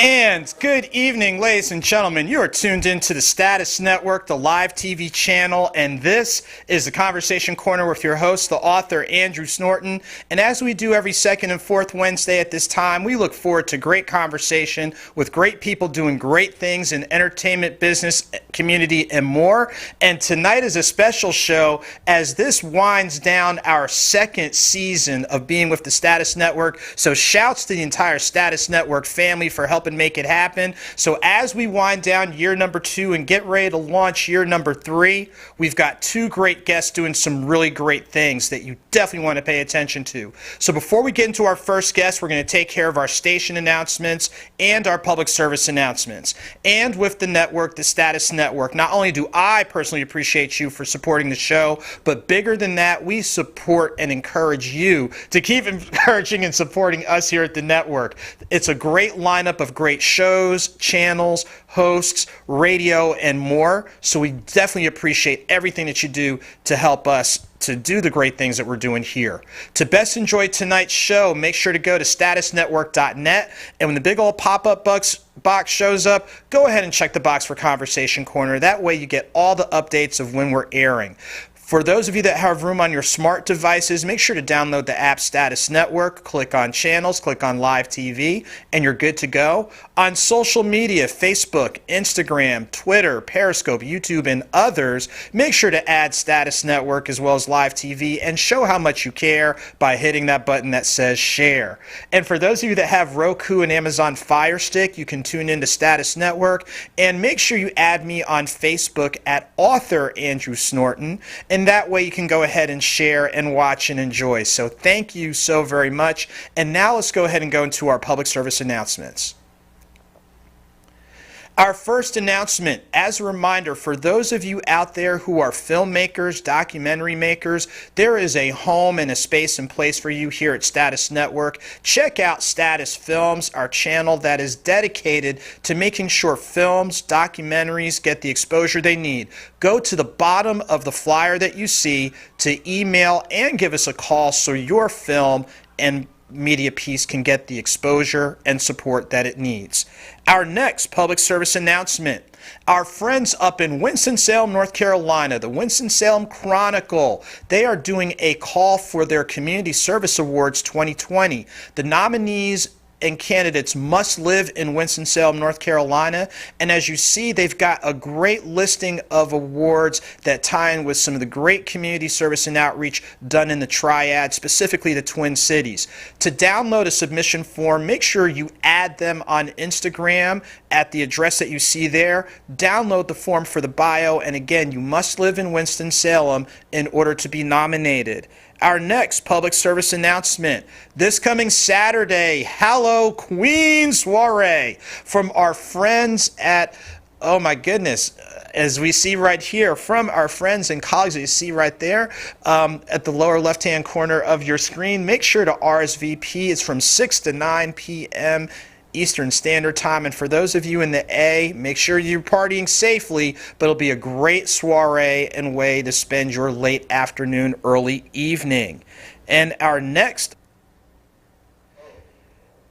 And good evening, ladies and gentlemen. You are tuned into the Status Network, the live TV channel, and this is the Conversation Corner with your host, the author, Andrew Snorton. And as we do every second and fourth Wednesday at this time, we look forward to great conversation with great people doing great things in entertainment, business, community, and more. And tonight is a special show as this winds down our second season of being with the Status Network. So shouts to the entire Status Network family for helping make it happen. So as we wind down year number 2 and get ready to launch year number 3, we've got 2 great guests doing some really great things that you definitely want to pay attention to. So before we get into our first guest, we're going to take care of our station announcements and our public service announcements. And with the network, the Status Network, not only do I personally appreciate you for supporting the show, but bigger than that, we support and encourage you to keep encouraging and supporting us here at the network. It's a great lineup of great shows, channels, hosts, radio, and more. So we definitely appreciate everything that you do to help us to do the great things that we're doing here. To best enjoy tonight's show, make sure to go to statusnetwork.net, and when the big old pop-up box shows up, go ahead and check the box for Conversation Corner. That way you get all the updates of when we're airing. For those of you that have room on your smart devices, make sure to download the app Status Network, click on Channels, click on Live TV, and you're good to go. On social media, Facebook, Instagram, Twitter, Periscope, YouTube, and others, make sure to add Status Network as well as Live TV and show how much you care by hitting that button that says share. And for those of you that have Roku and Amazon Fire Stick, you can tune into Status Network, and make sure you add me on Facebook at author Andrew Snorton. And that way you can go ahead and share and watch and enjoy. So thank you so very much. And now let's go ahead and go into our public service announcements. Our first announcement, as a reminder, for those of you out there who are filmmakers, documentary makers, there is a home and a space and place for you here at Status Network. Check out Status Films, our channel that is dedicated to making sure films, documentaries get the exposure they need. Go to the bottom of the flyer that you see to email and give us a call so your film and media piece can get the exposure and support that it needs. Our next public service announcement, our friends up in Winston-Salem, North Carolina, the Winston-Salem Chronicle, they are doing a call for their Community Service Awards 2020. The nominees and candidates must live in Winston-Salem, North Carolina. And as you see, they've got a great listing of awards that tie in with some of the great community service and outreach done in the Triad, specifically the Twin Cities. To download a submission form, make sure you add them on Instagram at the address that you see there. Download the form for the bio, and again, you must live in Winston-Salem in order to be nominated. Our next public service announcement, this coming Saturday, Hallow Queen Soiree from our friends at, oh my goodness, as we see right here, from our friends and colleagues that you see right there at the lower left-hand corner of your screen. Make sure to RSVP. It's from 6 to 9 p.m. Eastern Standard Time. And for those of you in the A, make sure you're partying safely, but it'll be a great soiree and way to spend your late afternoon, early evening. And our next,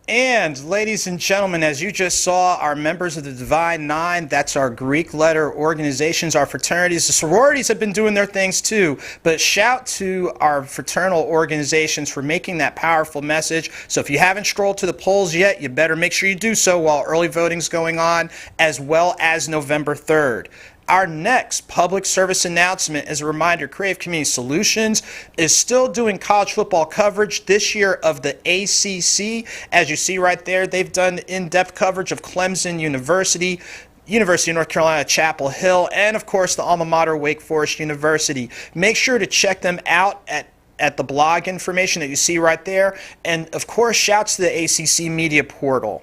and ladies and gentlemen, as you just saw, our members of the Divine Nine, that's our Greek letter organizations, our fraternities. The sororities have been doing their things too, but shout to our fraternal organizations for making that powerful message. So if you haven't strolled to the polls yet, you better make sure you do so while early voting's going on, as well as November 3rd. Our next public service announcement, as a reminder, Creative Community Solutions is still doing college football coverage this year of the ACC. As you see right there, they've done in-depth coverage of Clemson University, University of North Carolina, Chapel Hill, and of course the alma mater, Wake Forest University. Make sure to check them out at the blog information that you see right there. And of course, shouts to the ACC Media Portal.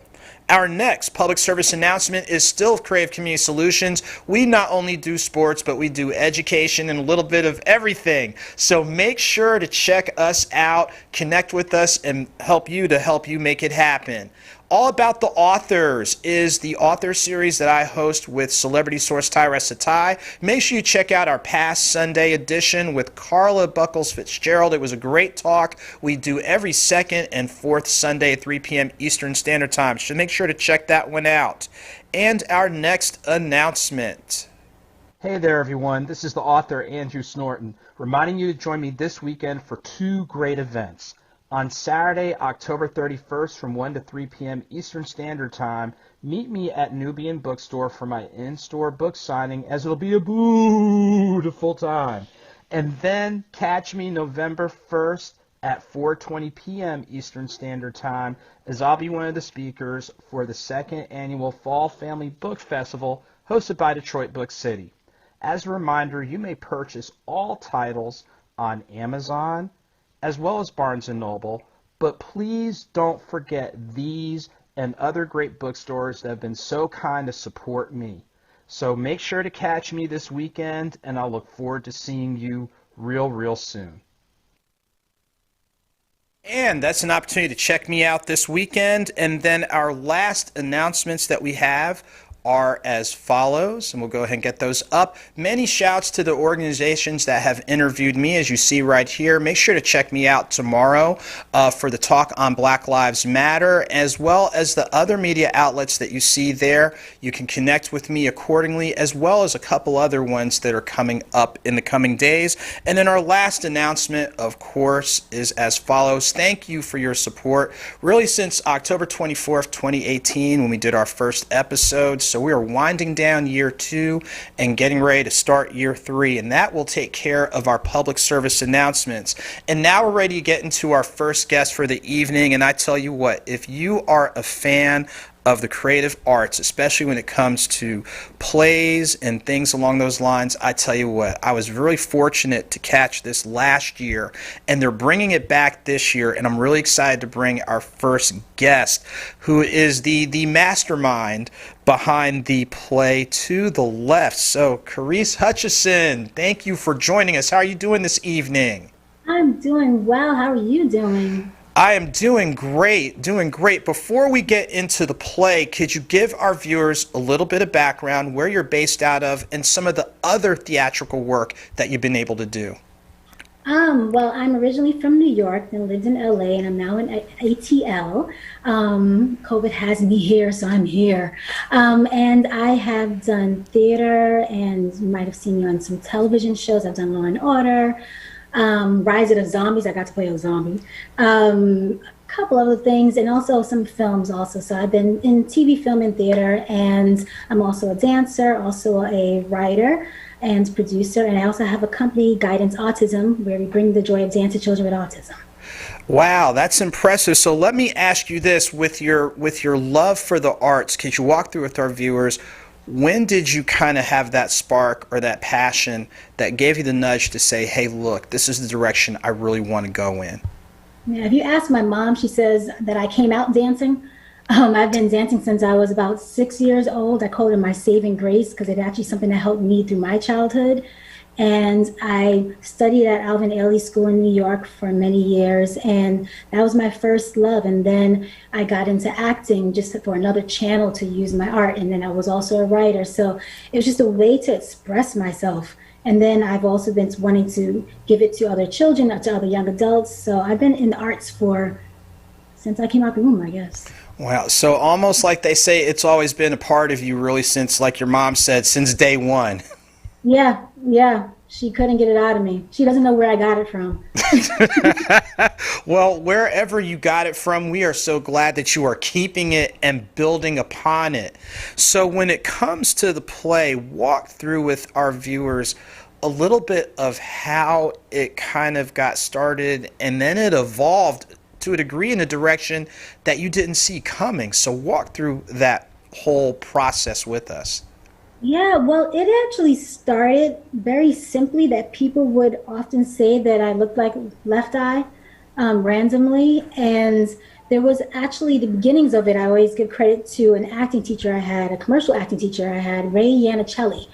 Our next public service announcement is still Creative Community Solutions. We not only do sports, but we do education and a little bit of everything. So make sure to check us out, connect with us, and help you make it happen. All About the Authors is the author series that I host with celebrity source Tyressa Ty. Make sure you check out our past Sunday edition with Carla Buckles Fitzgerald. It was a great talk. We do every second and fourth Sunday at 3 p.m. Eastern Standard Time. So make sure to check that one out. And our next announcement. Hey there, everyone. This is the author Andrew Snorton, reminding you to join me this weekend for two great events. On Saturday, October 31st from 1 to 3 p.m. Eastern Standard Time, meet me at Nubian Bookstore for my in-store book signing, as it'll be a beautiful time. And then catch me November 1st at 4:20 p.m. Eastern Standard Time, as I'll be one of the speakers for the second annual Fall Family Book Festival hosted by Detroit Book City. As a reminder, you may purchase all titles on Amazon, as well as Barnes & Noble, but please don't forget these and other great bookstores that have been so kind to support me. So make sure to catch me this weekend, and I'll look forward to seeing you real soon. And that's an opportunity to check me out this weekend. And then our last announcements that we have are as follows, and we'll go ahead and get those up. Many shouts to the organizations that have interviewed me, as you see right here. Make sure to check me out tomorrow for the talk on Black Lives Matter, as well as the other media outlets that you see there. You can connect with me accordingly, as well as a couple other ones that are coming up in the coming days. And then our last announcement, of course, is as follows. Thank you for your support, really since October 24th, 2018, when we did our first episode. So we are winding down year 2 and getting ready to start year 3, and that will take care of our public service announcements. And now we're ready to get into our first guest for the evening, and I tell you what, if you are a fan of the creative arts, especially when it comes to plays and things along those lines, I tell you what, I was really fortunate to catch this last year, and they're bringing it back this year, and I'm really excited to bring our first guest, who is the mastermind behind the play To the Left. So, Kerisse Hutchison, thank you for joining us. How are you doing this evening? I'm doing well. How are you doing? I am doing great, doing great. Before we get into the play, could you give our viewers a little bit of background, where you're based out of, and some of the other theatrical work that you've been able to do? Well, I'm originally from New York and lived in LA, and I'm now in ATL. COVID has me here, so I'm here. And I have done theater, and you might have seen me on some television shows. I've done Law and Order. Rise of the Zombies, I got to play a zombie. A couple other things, and also some films also. So I've been in TV, film, and theater, and I'm also a dancer, also a writer and producer, and I also have a company, Guidance Autism, where we bring the joy of dance to children with autism. Wow, that's impressive. So let me ask you this, with your love for the arts, could you walk through with our viewers, when did you kind of have that spark or that passion that gave you the nudge to say, hey, look, this is the direction I really want to go in? Yeah, if you ask my mom, she says that I came out dancing. I've been dancing since I was about 6 years old. I call it my saving grace because it's actually something that helped me through my childhood. And I studied at Alvin Ailey School in New York for many years, and that was my first love. And then I got into acting just for another channel to use my art, and then I was also a writer. So it was just a way to express myself. And then I've also been wanting to give it to other children, to other young adults. So I've been in the arts since I came out the womb, I guess. Wow, so almost like they say it's always been a part of you, really, since, like your mom said, since day one. Yeah. She couldn't get it out of me. She doesn't know where I got it from. Well, wherever you got it from, we are so glad that you are keeping it and building upon it. So when it comes to the play, walk through with our viewers a little bit of how it kind of got started, and then it evolved to a degree in a direction that you didn't see coming. So walk through that whole process with us. Yeah, well, it actually started very simply that people would often say that I looked like Left Eye randomly. And there was actually the beginnings of it. I always give credit to an acting teacher I had, a commercial acting teacher I had, Ray Yannicelli,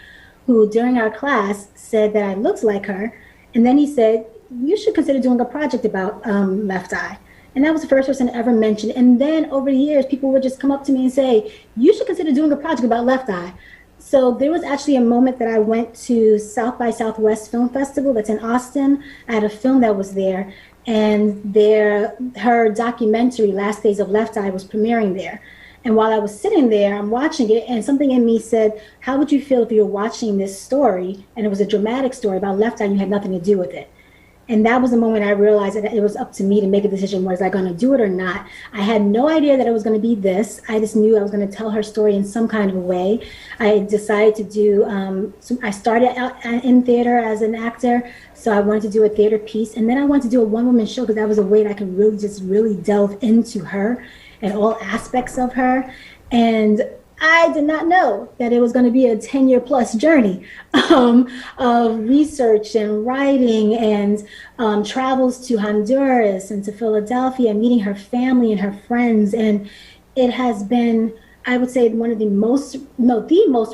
who during our class said that I looked like her. And then he said, you should consider doing a project about Left Eye. And that was the first person to ever mention. And then over the years, people would just come up to me and say, you should consider doing a project about Left Eye. So there was actually a moment that I went to South by Southwest Film Festival that's in Austin. I had a film that was there, and her documentary, Last Days of Left Eye, was premiering there. And while I was sitting there, I'm watching it, and something in me said, how would you feel if you were watching this story, and it was a dramatic story about Left Eye, and you had nothing to do with it? And that was the moment I realized that it was up to me to make a decision. Was I going to do it or not? I had no idea that it was going to be this. I just knew I was going to tell her story in some kind of a way. I decided to do, I started out in theater as an actor, so I wanted to do a theater piece. And then I wanted to do a one-woman show because that was a way that I could really delve into her and all aspects of her. And I did not know that it was going to be a 10-year plus journey of research and writing and travels to Honduras and to Philadelphia, meeting her family and her friends. And it has been, I would say, one of the most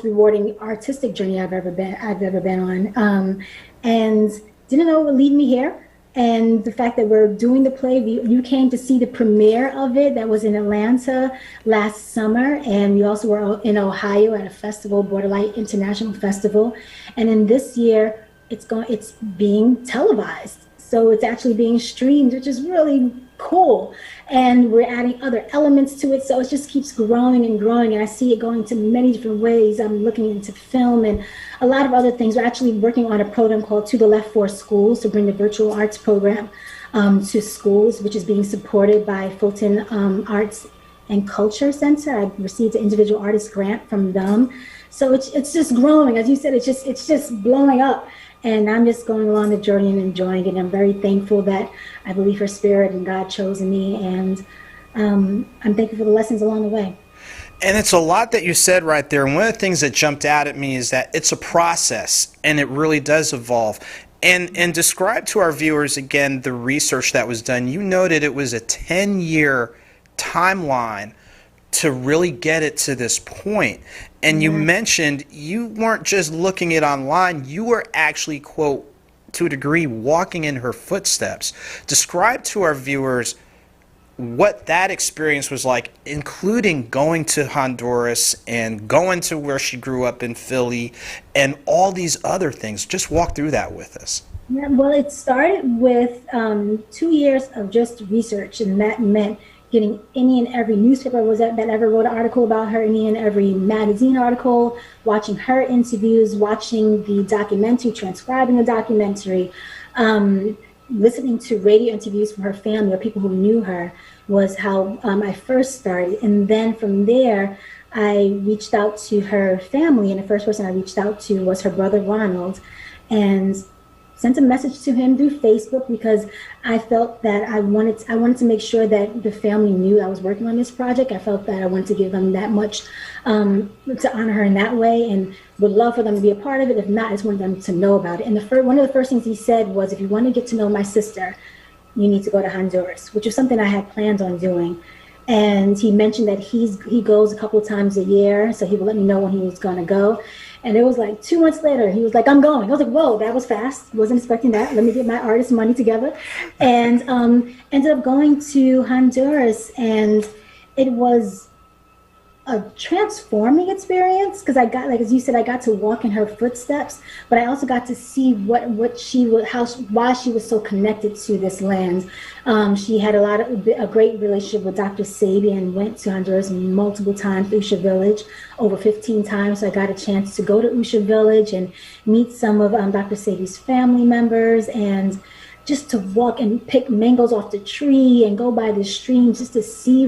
rewarding artistic journey I've ever been on. And didn't know it would lead me here. And the fact that we're doing the play, you came to see the premiere of it that was in Atlanta last summer. And we also were in Ohio at a festival, Borderlight International Festival. And in this year, it's being televised. So it's actually being streamed, which is really cool. And we're adding other elements to it. So it just keeps growing and growing. And I see it going to many different ways. I'm looking into film and a lot of other things. We're actually working on a program called To the Left for Schools to bring the virtual arts program to schools, which is being supported by Fulton Arts and Culture Center. I received an individual artist grant from them. So it's just growing. As you said, it's just blowing up. And I'm just going along the journey and enjoying it. I'm very thankful that I believe her spirit and God chose me. And I'm thankful for the lessons along the way. And it's a lot that you said right there. And one of the things that jumped out at me is that it's a process, and it really does evolve. And describe to our viewers again the research that was done. You noted it was a 10-year timeline to really get it to this point. And you mentioned you weren't just looking it online, you were actually, quote, to a degree, walking in her footsteps. Describe to our viewers what that experience was like, including going to Honduras and going to where she grew up in Philly and all these other things. Just walk through that with us. Yeah, well, it started with 2 years of just research, and that meant getting any and every newspaper that ever wrote an article about her, any and every magazine article, watching her interviews, watching the documentary, transcribing the documentary, listening to radio interviews from her family or people who knew her was how I first started. And then from there, I reached out to her family, and the first person I reached out to was her brother, Ronald, and sent a message to him through Facebook because I felt that I wanted to make sure that the family knew I was working on this project. I felt that I wanted to give them that much to honor her in that way, and would love for them to be a part of it. If not, I just wanted them to know about it. And one of the first things he said was, if you want to get to know my sister, you need to go to Honduras, which was something I had planned on doing. And he mentioned that he goes a couple of times a year, so he would let me know when he was going to go. And it was like 2 months later, he was like, I'm going. I was like, whoa, that was fast. Wasn't expecting that. Let me get my artist money together. And ended up going to Honduras. And it was a transforming experience because I got, like as you said, I got to walk in her footsteps, but I also got to see why she was so connected to this land. She had a great relationship with Dr. Sabi and went to Honduras multiple times, Usha Village, over 15 times. So I got a chance to go to Usha Village and meet some of Dr. Sabi's family members, and just to walk and pick mangoes off the tree and go by the stream just to see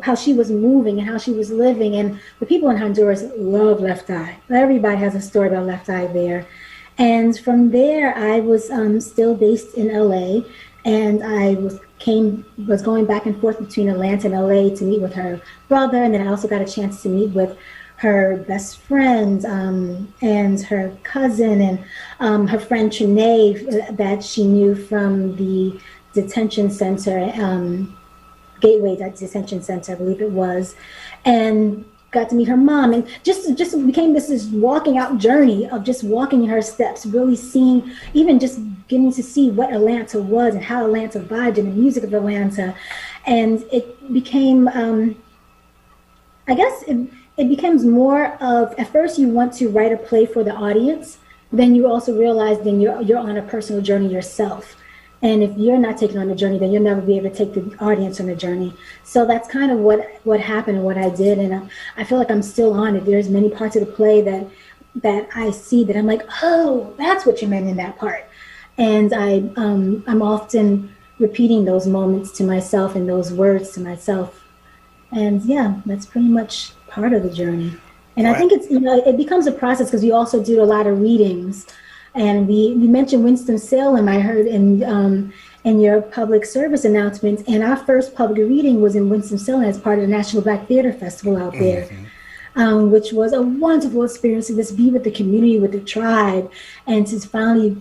how she was moving and how she was living. And the people in Honduras love Left Eye. Everybody has a story about Left Eye there. And from there, I was still based in LA, and I was going back and forth between Atlanta and LA to meet with her brother. And then I also got a chance to meet with her best friend and her cousin and her friend Trinae that she knew from the detention center, Gateway Detention Center, I believe it was, and got to meet her mom, and just became this walking out journey of just walking in her steps, really seeing, even just getting to see what Atlanta was and how Atlanta vibed and the music of Atlanta. And it became, I guess it becomes more of, at first you want to write a play for the audience, then you also realize then you're on a personal journey yourself. And if you're not taking on the journey, then you'll never be able to take the audience on the journey. So that's kind of what happened and what I did. And I feel like I'm still on it. There's many parts of the play that I see that I'm like, oh, that's what you meant in that part. And I'm often repeating those moments to myself and those words to myself. And yeah, that's pretty much part of the journey. And I think it's, it becomes a process because we also do a lot of readings. And we mentioned Winston-Salem, I heard in your public service announcements. And our first public reading was in Winston-Salem as part of the National Black Theater Festival out there, which was a wonderful experience to just be with the community, with the tribe, and to finally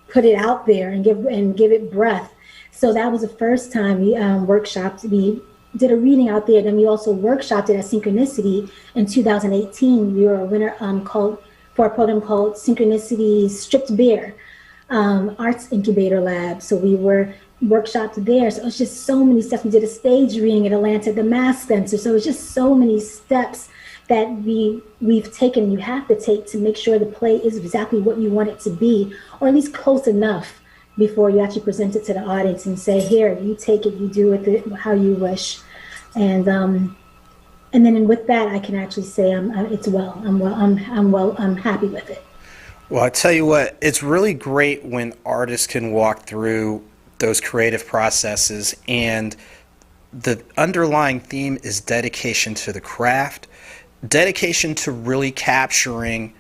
put it out there and give it breath. So that was the first time we workshopped. We did a reading out there. Then we also workshopped it at Synchronicity in 2018. We were a winner for a program called Synchronicity Stripped Bare Arts Incubator Lab. So we were workshopped there. So it's just so many steps. We did a stage reading in Atlanta at the Mass Center. So it's just so many steps that we've taken, you have to take to make sure the play is exactly what you want it to be, or at least close enough before you actually present it to the audience and say, here, you take it, you do it how you wish. And then with that, I can actually say I'm happy with it. Well, I tell you what, it's really great when artists can walk through those creative processes, and the underlying theme is dedication to the craft, dedication to really capturing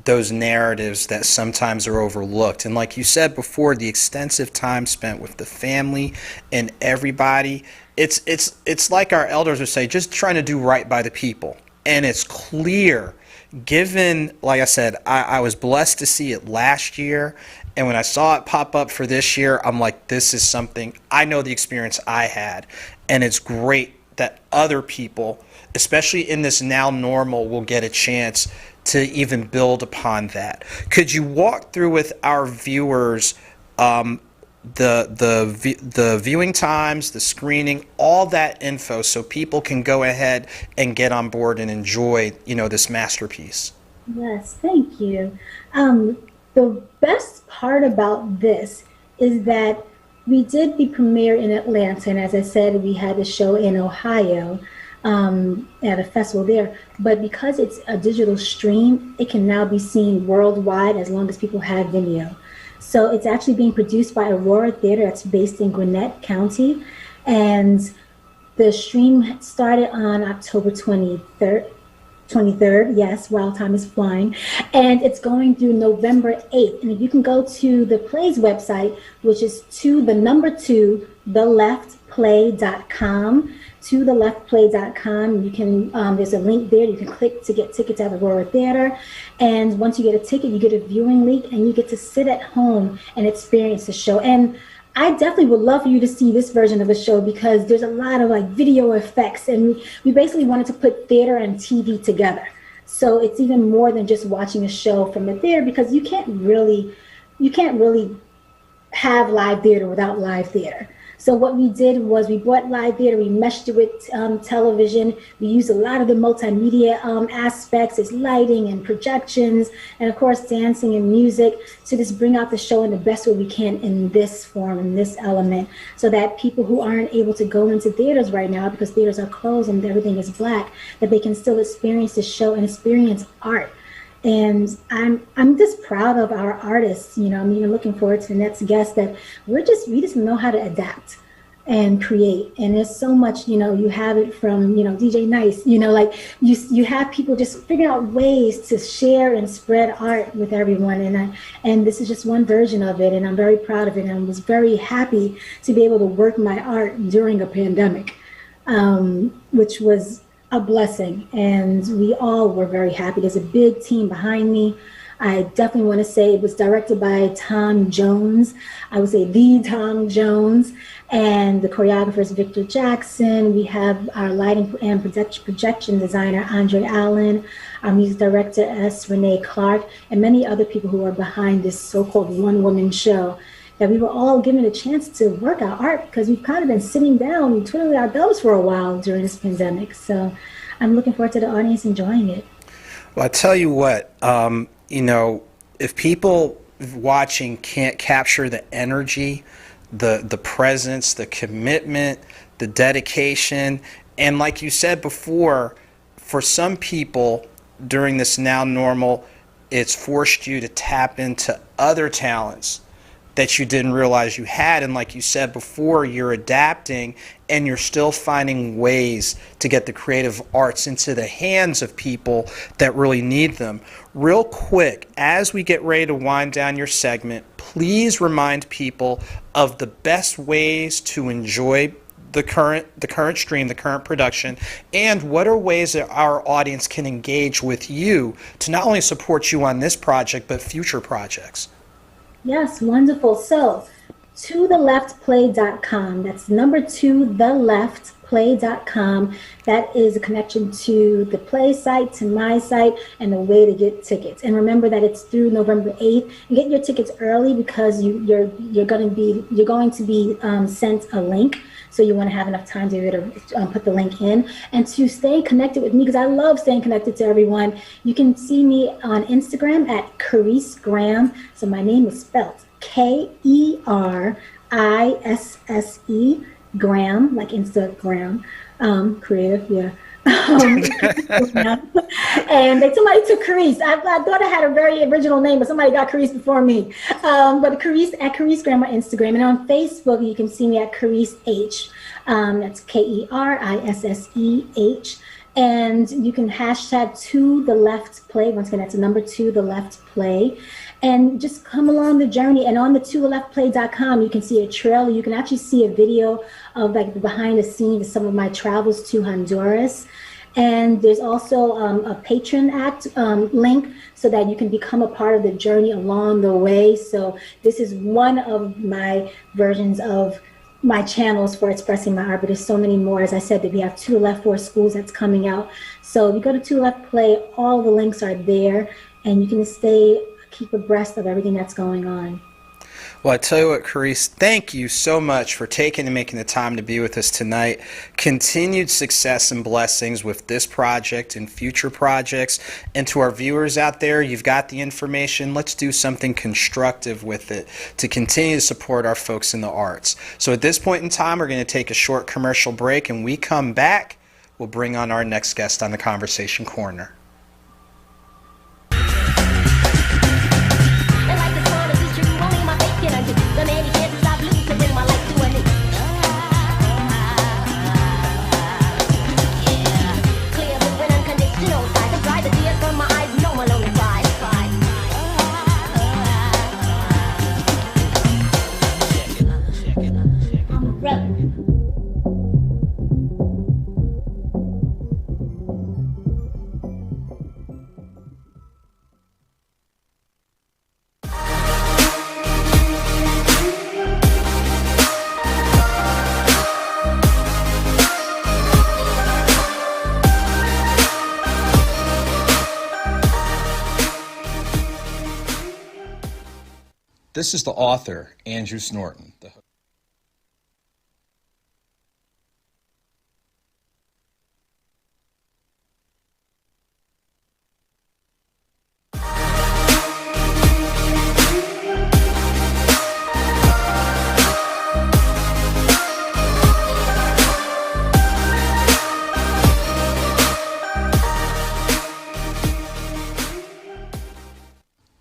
those narratives that sometimes are overlooked. And like you said before, the extensive time spent with the family and everybody, it's like our elders would say, just trying to do right by the people. And it's clear, given, like I said, I was blessed to see it last year, and when I saw it pop up for this year, I'm like, this is something, I know the experience I had, and it's great that other people, especially in this now normal, will get a chance to even build upon that. Could you walk through with our viewers the viewing times, the screening, all that info, so people can go ahead and get on board and enjoy, this masterpiece? Yes, thank you. The best part about this is that we did the premiere in Atlanta, and as I said, we had the show in Ohio at a festival there. But because it's a digital stream, it can now be seen worldwide as long as people have video. So it's actually being produced by Aurora Theater that's based in Gwinnett County. And the stream started on October 23rd, yes, while time is flying. And it's going through November 8th. And if you can go to the play's website, which is theleftplay.com, you can, there's a link there. You can click to get tickets at Aurora Theater. And once you get a ticket, you get a viewing link and you get to sit at home and experience the show. And I definitely would love for you to see this version of the show because there's a lot of video effects, and we basically wanted to put theater and TV together. So it's even more than just watching a show from the theater, because you can't really have live theater without live theater. So what we did was we brought live theater, we meshed it with television. We used a lot of the multimedia aspects, as lighting and projections, and of course dancing and music, to just bring out the show in the best way we can in this form, in this element, so that people who aren't able to go into theaters right now because theaters are closed and everything is black, that they can still experience the show and experience art. And I'm just proud of our artists. I'm even looking forward to the next guest, that we just know how to adapt and create. And there's so much, you have it from, DJ Nice, you have people just figuring out ways to share and spread art with everyone. And this is just one version of it. And I'm very proud of it. And I was very happy to be able to work my art during a pandemic, which was a blessing, and we all were very happy. There's a big team behind me. I definitely want to say it was directed by Tom Jones. I would say the Tom Jones. And the choreographer is Victor Jackson. We have our lighting and projection designer, Andre Allen, our music director, S. Renee Clark, and many other people who are behind this so-called one-woman show. That we were all given a chance to work our art because we've kind of been sitting down and twiddling our thumbs for a while during this pandemic. So I'm looking forward to the audience enjoying it. Well, I tell you what, if people watching can't capture the energy, the presence, the commitment, the dedication, and like you said before, for some people during this now normal, it's forced you to tap into other talents that you didn't realize you had. And like you said before, you're adapting and you're still finding ways to get the creative arts into the hands of people that really need them. Real quick, as we get ready to wind down your segment, please remind people of the best ways to enjoy the current stream, the current production, and what are ways that our audience can engage with you to not only support you on this project, but future projects. Yes, wonderful. So, totheleftplay.com. That's number 2, theleftplay.com. That is a connection to the play site, to my site, and the way to get tickets. And remember that it's through November 8th. And get your tickets early because you're going to be sent a link. So you want to have enough time to be able to put the link in. And to stay connected with me, because I love staying connected to everyone, you can see me on Instagram at Kerisse Graham. So my name is spelled Kerisse, Graham, like Instagram. Creative, yeah. And somebody took Kerisse. I thought I had a very original name, but somebody got Kerisse before me. But Kerisse at Kerisse Graham on Instagram, and on Facebook you can see me at Kerisse H. That's KERISSEH. And you can hashtag To The Left Play. Once again, that's the number 2, The Left Play. And just come along the journey. And on the totheleftplay.com, you can see a trailer. You can actually see a video of like the behind the scenes of some of my travels to Honduras. And there's also a Patreon Act link so that you can become a part of the journey along the way. So this is one of my versions of my channels for expressing my art, but there's so many more. As I said, that we have To The Left for Schools that's coming out. So if you go to To The Left Play, all the links are there, and you can keep abreast of everything that's going on. Well, I tell you what, Kerisse, thank you so much for taking and making the time to be with us tonight. Continued success and blessings with this project and future projects. And to our viewers out there, you've got the information. Let's do something constructive with it to continue to support our folks in the arts. So at this point in time, we're going to take a short commercial break, and we come back, we'll bring on our next guest on the Conversation Corner. This is the author, Andrew Snorton.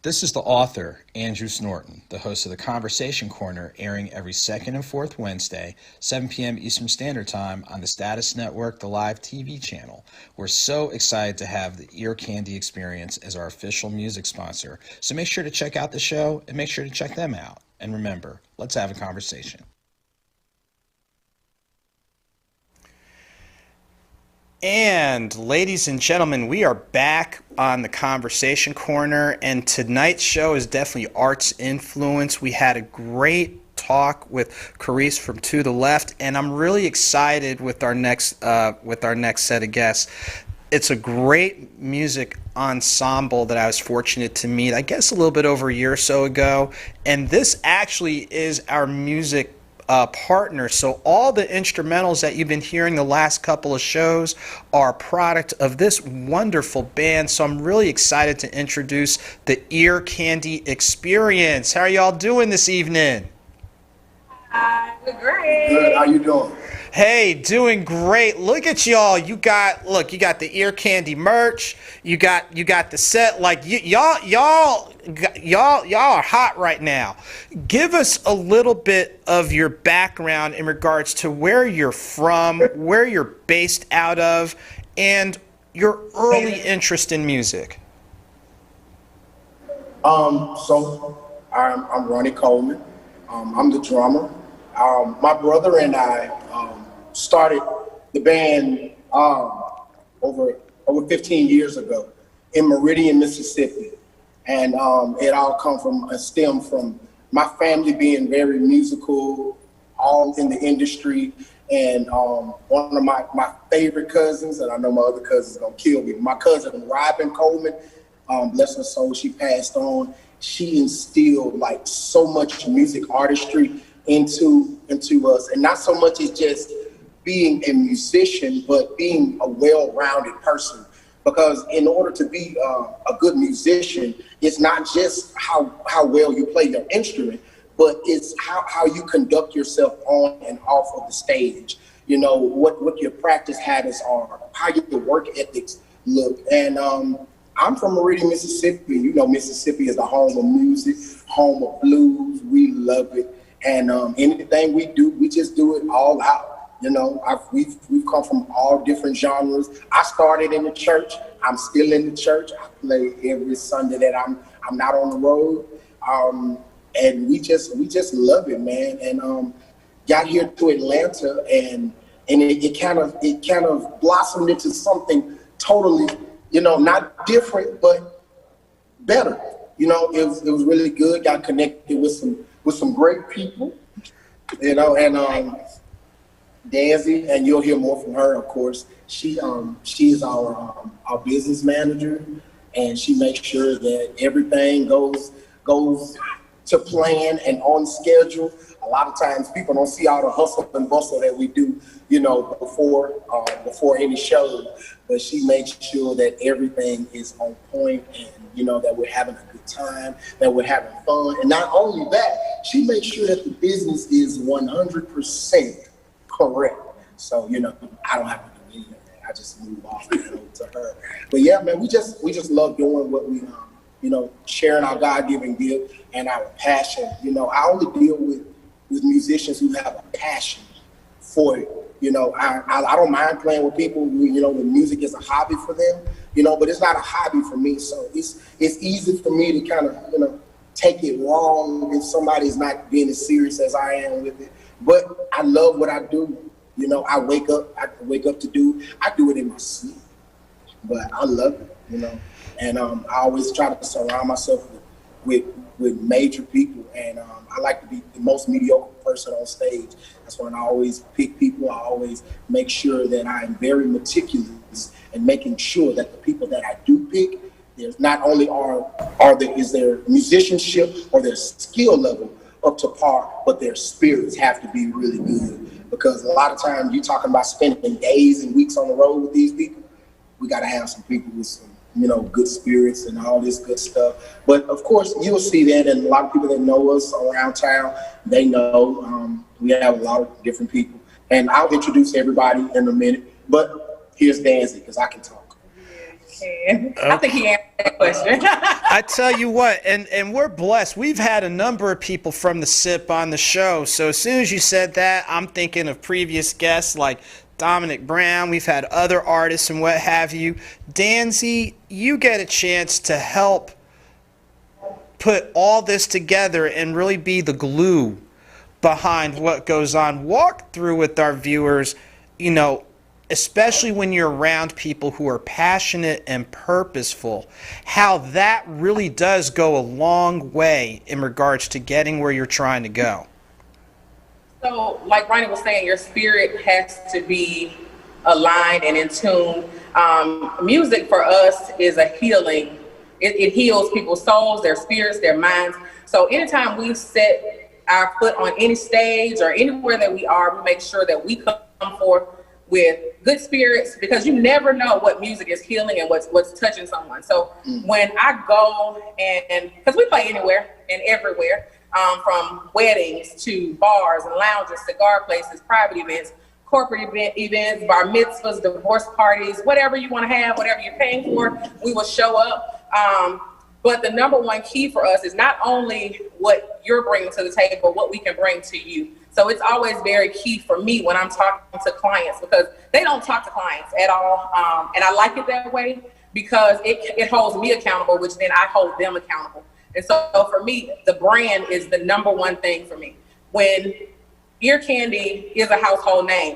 This is the author, Andrew Snorton, the host of the Conversation Corner, airing every second and fourth Wednesday, 7 p.m. Eastern Standard Time on the Status Network, the live TV channel. We're so excited to have the Ear Candy Experience as our official music sponsor. So make sure to check out the show and make sure to check them out. And remember, let's have a conversation. And ladies and gentlemen, we are back on the Conversation Corner, and tonight's show is definitely arts influence. We had a great talk with Kerisse from To the Left, and I'm really excited with our next set of guests. It's a great music ensemble that I was fortunate to meet, I guess a little bit over a year or so ago, and this actually is our music partner. So all the instrumentals that you've been hearing the last couple of shows are a product of this wonderful band. So I'm really excited to introduce the Ear Candy Experience. How are y'all doing this evening? We're great. Good. How you doing? Hey, doing great. Look at y'all. You got the Ear Candy merch. You got the set. Like y'all are hot right now. Give us a little bit of your background in regards to where you're from, where you're based out of, and your early interest in music. So I'm Ronnie Coleman. I'm the drummer. My brother and I started the band over 15 years ago in Meridian, Mississippi, and it all stemmed from my family being very musical, all in the industry, and one of my favorite cousins, and I know my other cousin's gonna kill me. My cousin Robin Coleman, bless her soul, she passed on. She instilled like so much music artistry into us, and not so much as just being a musician, but being a well-rounded person. Because in order to be a good musician, it's not just how well you play your instrument, but it's how you conduct yourself on and off of the stage. You know, what your practice habits are, how your work ethics look. And I'm from Meridian, Mississippi. You know, Mississippi is the home of music, home of blues. We love it. And anything we do, we just do it all out. You know, we've come from all different genres. I started in the church. I'm still in the church. I play every Sunday that I'm not on the road. And we just love it, man. And got here to Atlanta, and it kind of blossomed into something totally, you know, not different but better. You know, it was really good. Got connected with some great people, you know, and Danzy, and you'll hear more from her, of course. She is our business manager, and she makes sure that everything goes to plan and on schedule. A lot of times people don't see all the hustle and bustle that we do, you know, before any show, but she makes sure that everything is on point, and you know, that we're having a good time, that we're having fun. And not only that, she makes sure that the business is 100% correct. So, you know, I don't have to do any of that. I just move off to her. But yeah, man, we just love doing what we, you know, sharing our God-given gift and our passion. You know, I only deal with musicians who have a passion for it. You know, I don't mind playing with people who, you know, when music is a hobby for them, you know, but it's not a hobby for me. So it's easy for me to kind of, you know, take it wrong if somebody's not being as serious as I am with it. But I love what I do. You know, I wake up to do. I do it in my sleep, but I love it. You know, and I always try to surround myself with major people, and I like to be the most mediocre person on stage. That's when I always pick people. I always make sure that I am very meticulous and making sure that the people that I do pick, there's not only is their musicianship or their skill level up to par, but their spirits have to be really good. Because a lot of times you're talking about spending days and weeks on the road with these people. We got to have some people with some, you know, good spirits and all this good stuff. But of course, you'll see that, and a lot of people that know us around town, they know we have a lot of different people. And I'll introduce everybody in a minute. But here's Danzy, because I can talk. I think he answered that question. I tell you what, and we're blessed. We've had a number of people from the SIP on the show. So as soon as you said that, I'm thinking of previous guests like Dominic Brown. We've had other artists and what have you. Danzy, you get a chance to help put all this together and really be the glue behind what goes on. Walk through with our viewers, you know, especially when you're around people who are passionate and purposeful, how that really does go a long way in regards to getting where you're trying to go. So, like Ronnie was saying, your spirit has to be aligned and in tune. Music for us is a healing. It heals people's souls, their spirits, their minds. So anytime we set our foot on any stage or anywhere that we are, we make sure that we come forth with good spirits, because you never know what music is healing and what's touching someone. So when I go, and because we play anywhere and everywhere, from weddings to bars and lounges, cigar places, private events, corporate events, bar mitzvahs, divorce parties, whatever you want to have, whatever you're paying for, we will show up. But the number one key for us is not only what you're bringing to the table, but what we can bring to you. So it's always very key for me when I'm talking to clients, because they don't talk to clients at all. And I like it that way because it holds me accountable, which then I hold them accountable. And so for me, the brand is the number one thing for me. When Ear Kandy is a household name,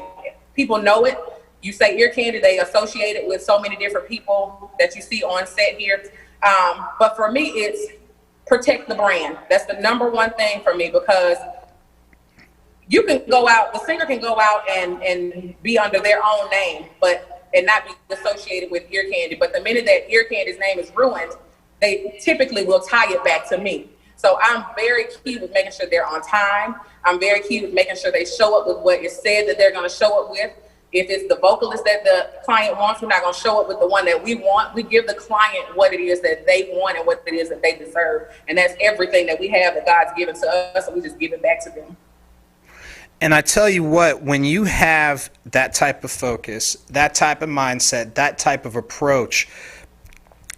people know it. You say Ear Kandy, they associate it with so many different people that you see on set here. But for me, it's protect the brand. That's the number one thing for me, because you can go out, the singer can go out and be under their own name, and not be associated with Ear Kandy. But the minute that Ear Kandy's name is ruined, they typically will tie it back to me. So I'm very key with making sure they're on time. I'm very key with making sure they show up with what is said that they're going to show up with. If it's the vocalist that the client wants, we're not going to show up with the one that we want. We give the client what it is that they want and what it is that they deserve. And that's everything that we have that God's given to us, and we just give it back to them. And I tell you what, when you have that type of focus, that type of mindset, that type of approach,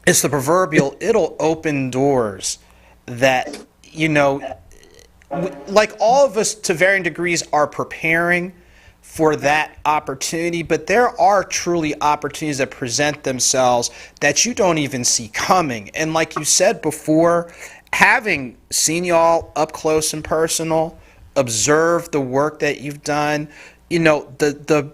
it's the proverbial, it'll open doors that, like all of us to varying degrees are preparing for that opportunity, but there are truly opportunities that present themselves that you don't even see coming. And like you said before, having seen y'all up close and personal, observe the work that you've done, the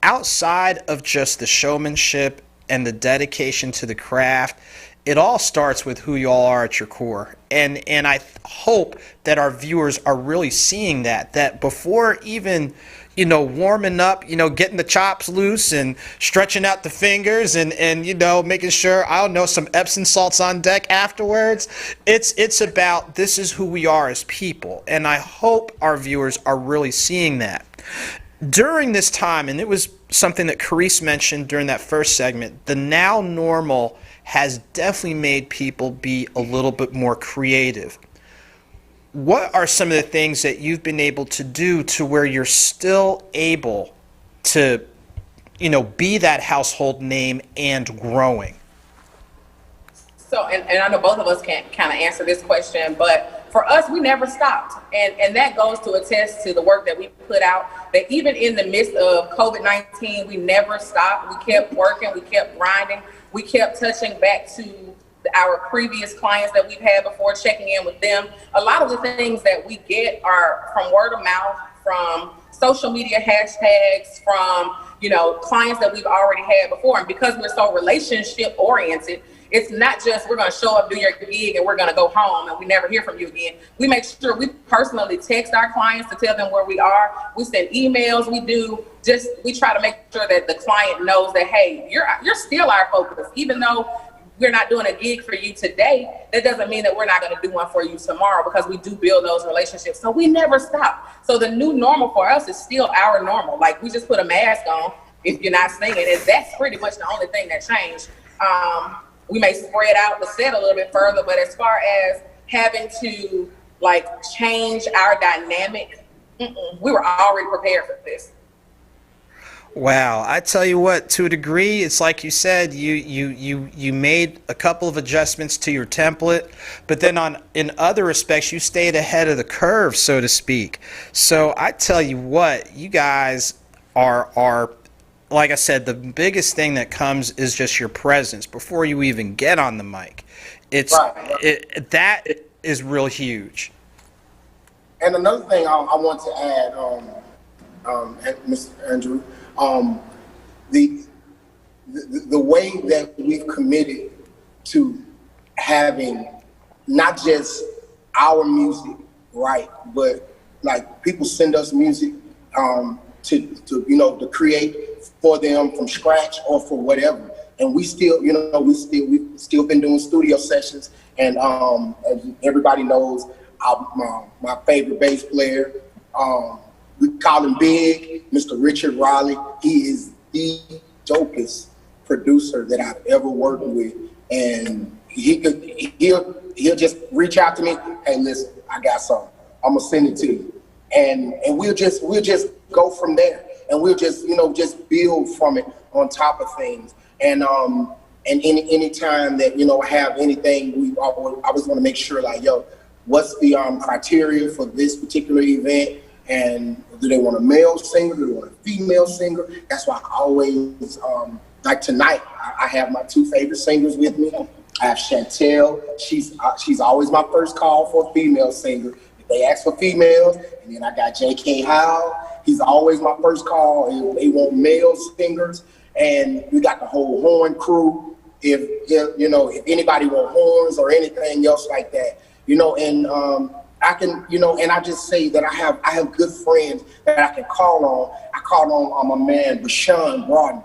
outside of just the showmanship and the dedication to the craft, it all starts with who you all are at your core. And I hope that our viewers are really seeing that before even, warming up, getting the chops loose and stretching out the fingers and making sure, some Epsom salts on deck afterwards. It's about, this is who we are as people. And I hope our viewers are really seeing that. During this time, and it was something that Kerisse mentioned during that first segment, the now normal has definitely made people be a little bit more creative. What are some of the things that you've been able to do to where you're still able to, be that household name and growing? So, and I know both of us can't kind of answer this question, but for us, we never stopped. And that goes to attest to the work that we put out, that even in the midst of COVID-19, we never stopped. We kept working, we kept grinding, we kept touching back to our previous clients that we've had before, checking in with them. A lot of the things that we get are from word of mouth, from social media hashtags, from, clients that we've already had before. And because we're so relationship oriented, it's not just we're going to show up, do your gig, and we're going to go home and we never hear from you again. We make sure we personally text our clients to tell them where we are. We send emails. We try to make sure that the client knows that, hey, you're still our focus. Even though we're not doing a gig for you today, that doesn't mean that we're not going to do one for you tomorrow, because we do build those relationships. So we never stop. So the new normal for us is still our normal. Like, we just put a mask on if you're not singing, and that's pretty much the only thing that changed. We may spread out the set a little bit further, but as far as having to change our dynamic, we were already prepared for this. Wow, I tell you what, to a degree, it's like you said, you made a couple of adjustments to your template, but then in other respects, you stayed ahead of the curve, so to speak. So I tell you what, you guys are like I said, the biggest thing that comes is just your presence before you even get on the mic. That is real huge. And another thing I want to add, Mr. Andrew, the, the way that we've committed to having not just our music, right, but like people send us music to create for them from scratch or for whatever, and we've still been doing studio sessions, and as everybody knows, my favorite bass player, we call him Big, Mr. Richard Raleigh. He is the dopest producer that I've ever worked with, and he'll just reach out to me. Hey, listen, I got something. I'm gonna send it to you, and we'll just go from there, and we'll just build from it on top of things. And any time that I have anything, I always want to make sure, like, yo, what's the criteria for this particular event, and do they want a male singer, do they want a female singer? That's why I always like tonight, I have my two favorite singers with me. I have Chantel. She's always my first call for a female singer. If they ask for females, and then I got J.K. Howell. He's always my first call. If they want male singers, and we got the whole horn crew. If anybody want horns or anything else like that, and I can, and I just say that I have good friends that I can call on. I call on my man Bashan Broughton.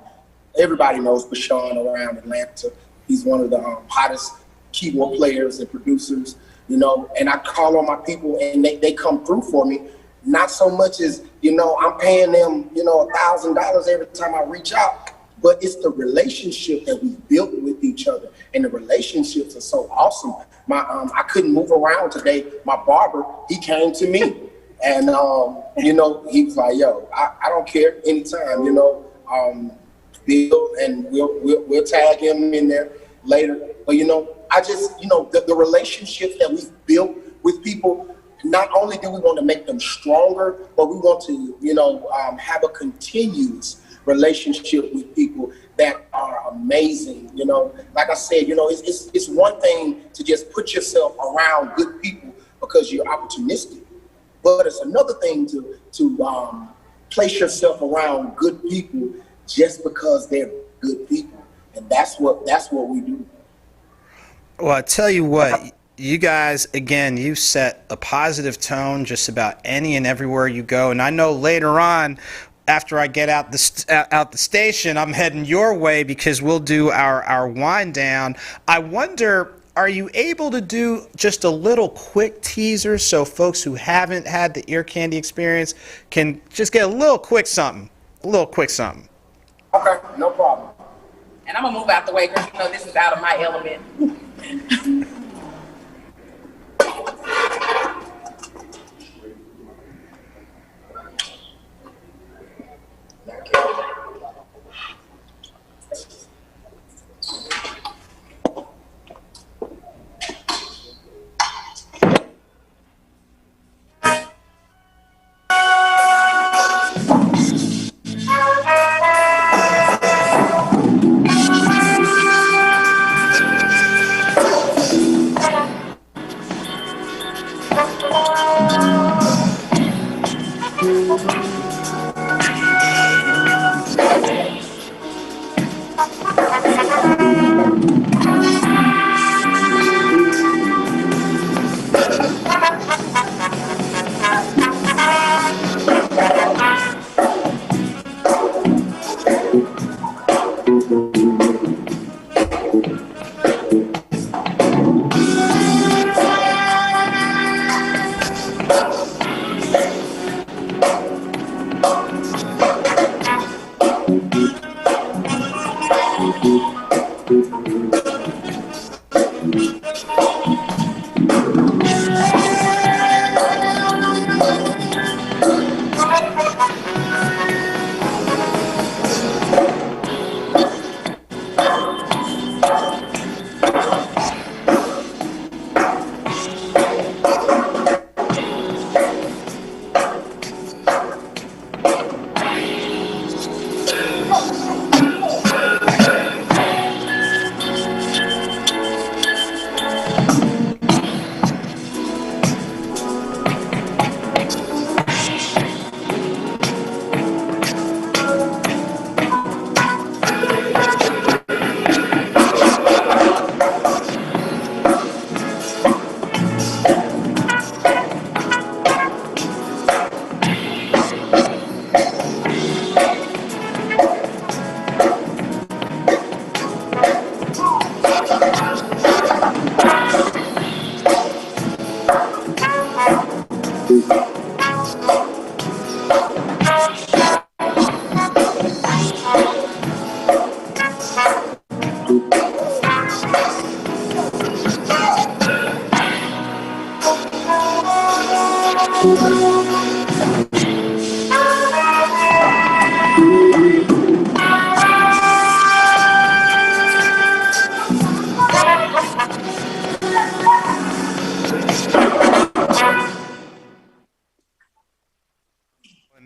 Everybody knows Bashan around Atlanta. He's one of the hottest keyboard players and producers, and I call on my people, and they come through for me. Not so much as, I'm paying them, $1,000 every time I reach out, but it's the relationship that we built with each other, and the relationships are so awesome. I couldn't move around today. My barber, he came to me, and he was like, "Yo, I don't care, anytime, Bill, and we'll tag him in there later." But I just the relationships that we've built with people. Not only do we want to make them stronger, but we want to have a continuous relationship with people that are amazing. Like I said, it's one thing to just put yourself around good people because you're opportunistic, but it's another thing to place yourself around good people just because they're good people, and that's what we do. Well, I tell you what, you guys, again, you set a positive tone just about any and everywhere you go, and I know later on, after I get out the station, I'm heading your way because we'll do our wind down. I wonder, are you able to do just a little quick teaser so folks who haven't had the Ear Candy experience can just get a little quick something? Okay, no problem. And I'm gonna move out the way because this is out of my element.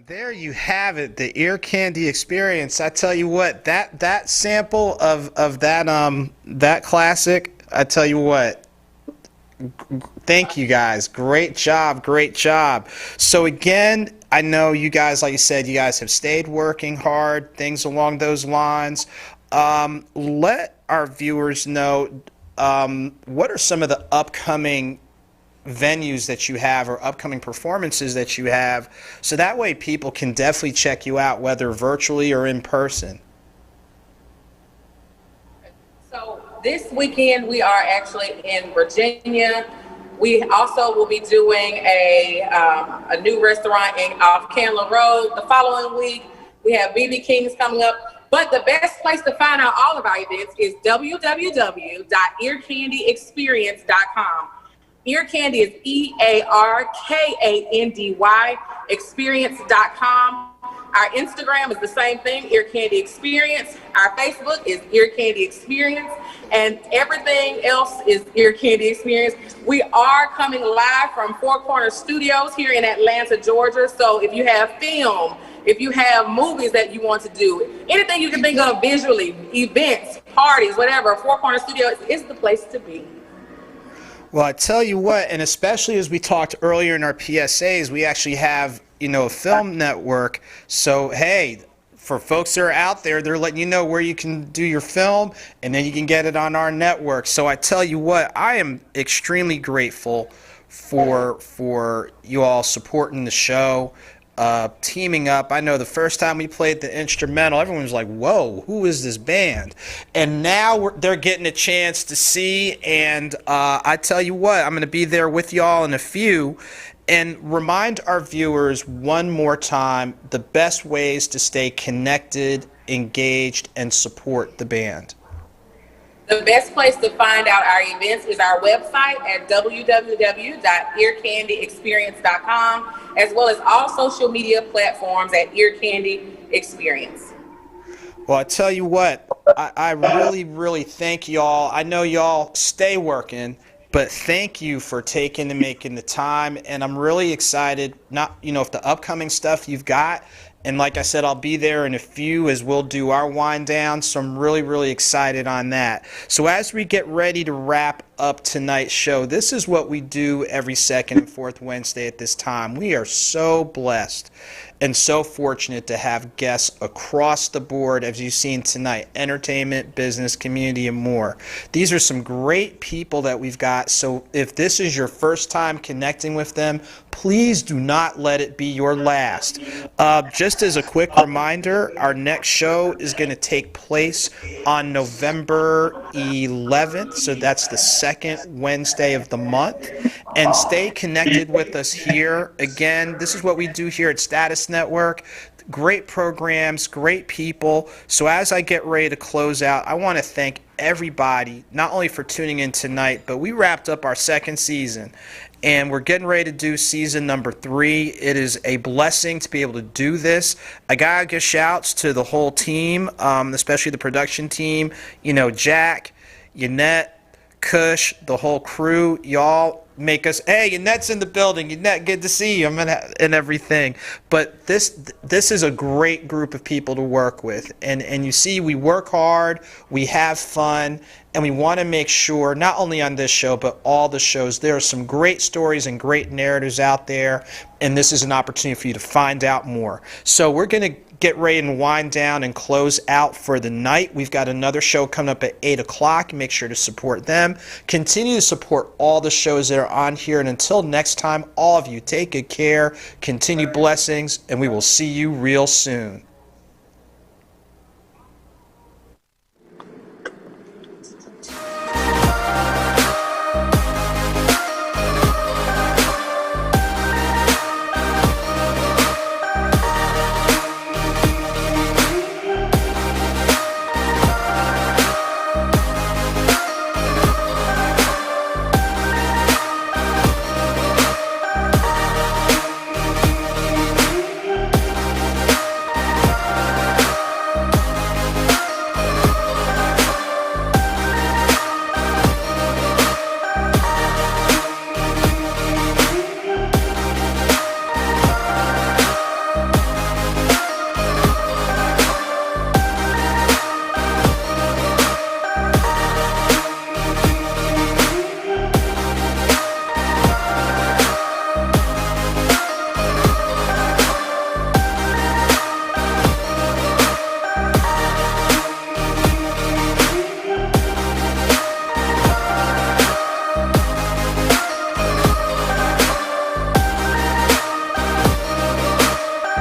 There you have it, the ear candy experience. I tell you what, that sample of that classic, I tell you what, thank you guys. Great job, great job. So again, I know you guys, like you said, you guys have stayed working hard, things along those lines. Let our viewers know what are some of the upcoming venues that you have or upcoming performances that you have, so that way people can definitely check you out, whether virtually or in person. So this weekend we are actually in Virginia. We also will be doing a new restaurant off Candler Road. The following week we have BB King's coming up. But the best place to find out all of our events is www.earcandyexperience.com. Ear Candy is EARKANDY, experience.com. Our Instagram is the same thing, Ear Candy Experience. Our Facebook is Ear Candy Experience. And everything else is Ear Candy Experience. We are coming live from Four Corners Studios here in Atlanta, Georgia. So if you have film, if you have movies that you want to do, anything you can think of visually, events, parties, whatever, Four Corners Studios is the place to be. Well, I tell you what, and especially as we talked earlier in our PSAs, we actually have, a film network. So, hey, for folks that are out there, they're letting you know where you can do your film, and then you can get it on our network. So I tell you what, I am extremely grateful for you all supporting the show. Teaming up. I know the first time we played the instrumental, everyone was like, whoa, who is this band? And now they're getting a chance to see, and I tell you what, I'm going to be there with y'all in a few, and remind our viewers one more time the best ways to stay connected, engaged, and support the band. The best place to find out our events is our website at www.earcandyexperience.com, as well as all social media platforms at Ear Candy Experience. Well, I tell you what, I really, really thank y'all. I know y'all stay working, but thank you for taking and making the time. And I'm really excited, if the upcoming stuff you've got. And like I said, I'll be there in a few as we'll do our wind down. So I'm really, really excited on that. So as we get ready to wrap up tonight's show, this is what we do every second and fourth Wednesday at this time. We are so blessed and so fortunate to have guests across the board, as you've seen tonight, entertainment, business, community, and more. These are some great people that we've got. So if this is your first time connecting with them, please do not let it be your last. Just as a quick reminder, our next show is going to take place on November 11th, so that's the second Wednesday of the month. And stay connected with us here. Again, this is what we do here at Status Network. Great programs, great people. So as I get ready to close out, I want to thank everybody, not only for tuning in tonight, but we wrapped up our second season. And we're getting ready to do season number 3. It is a blessing to be able to do this. I gotta give shouts to the whole team, especially the production team. Jack, Yannette, Kush, the whole crew. Y'all make us. Hey, Yannette's in the building. Yannette, good to see you. And everything. But this is a great group of people to work with. And you see, we work hard, we have fun. And we want to make sure, not only on this show, but all the shows, there are some great stories and great narratives out there, and this is an opportunity for you to find out more. So we're going to get ready and wind down and close out for the night. We've got another show coming up at 8 o'clock. Make sure to support them. Continue to support all the shows that are on here, and until next time, all of you, take good care, continue blessings, and we will see you real soon.